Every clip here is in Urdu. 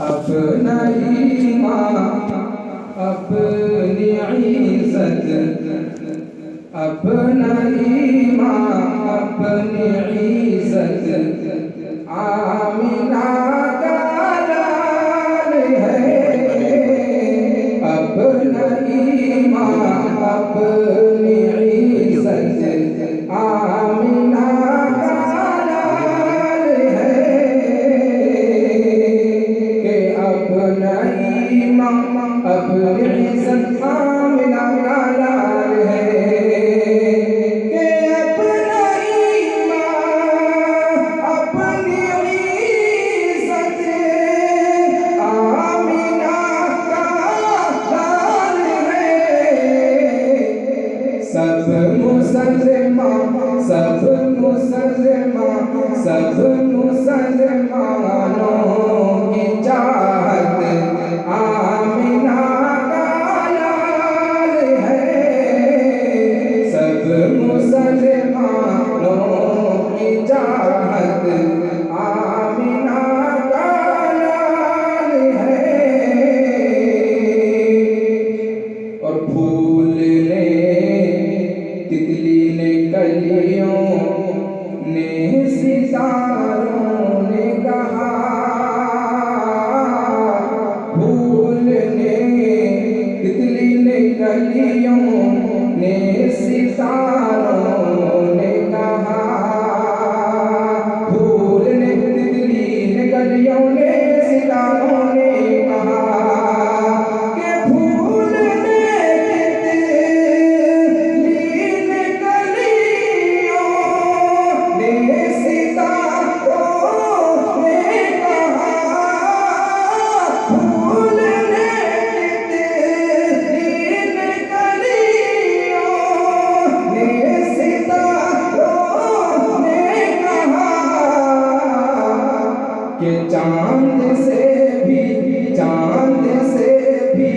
اپنا ایمان اپنی عزت، اپنا ایمان اپنی عزت، آمینہ کا لال ہے۔ اپنا ایمان اپنی عزت، آمینہ کا لال ہے، کہ اپنا ایمان اپنی عزت آمینہ کا لال ہے، کہ اپنا ایمان اپنی عزت آمینہ کا لال ہے۔ سب مسلمان سب مسلمان سب مسلمانوں کی چاہت آمینہ کا لال ہے۔ سب مسلمانوں کی چاہت آمینہ کا لال ہے۔ اور پھول نے تتلی نے کلیوں نے ستاروں نے کہا، پھول نے تتلی نے کلیوں نے ستاروں نے کہا، پھول نے تتلی نے کلیوں نے ستاروں نے کہا، کہ پھول نے کہ چاند سے بھی چاند سے بھی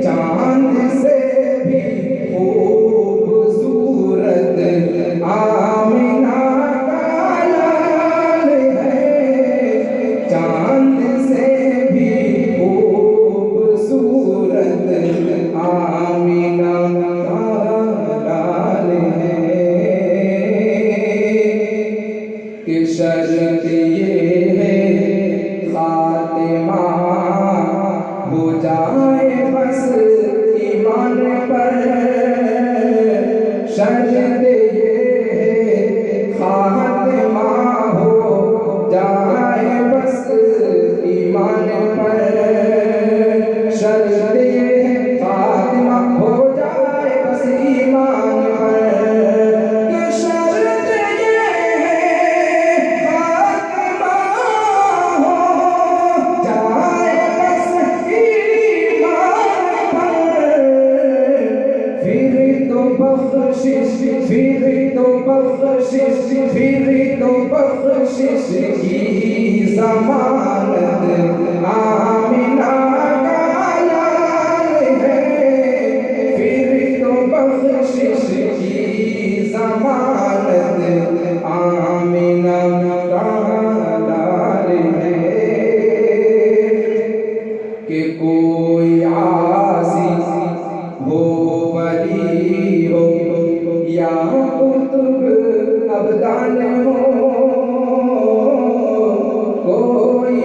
چاند سے بھی خوبصورت آمینہ کا لال ہے۔ چاند سے بھی خوبصورت آمینہ کا لال ہے، کہ شرط یہ ہے خاتمہ ہو جائے بس ایمان پر، شرط یہ ہے خاتمہ ہو جائے بس ایمان پر، شرط یہ ہے خاتمہ ہو جائے بس ایمان پر، کہ شرط یہ ہے خاتمہ ہو جائے بس ایمان پر، پھر تو بخشش پھر تو بخشش پھر تو بخشش کی ضمانت آمینہ کا لال ہے، پھر تو بخشش کی ضمانت آمینہ کا لال ہے، کہ کوئی عاصی ہو ولی ہو یا قطب ابدال ہو، کوئی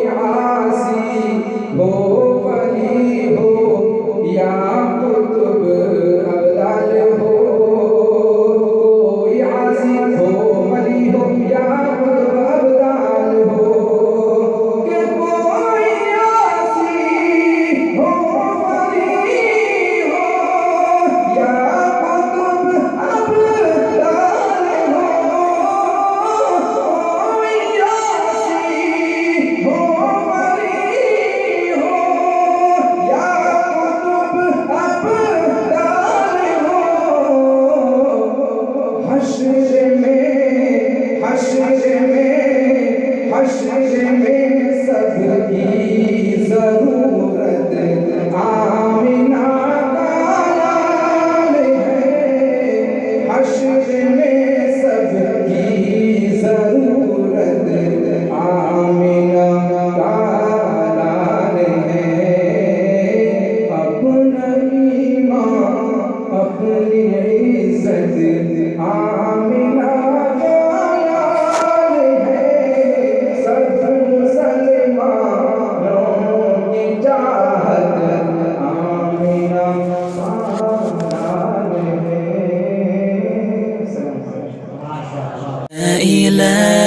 إله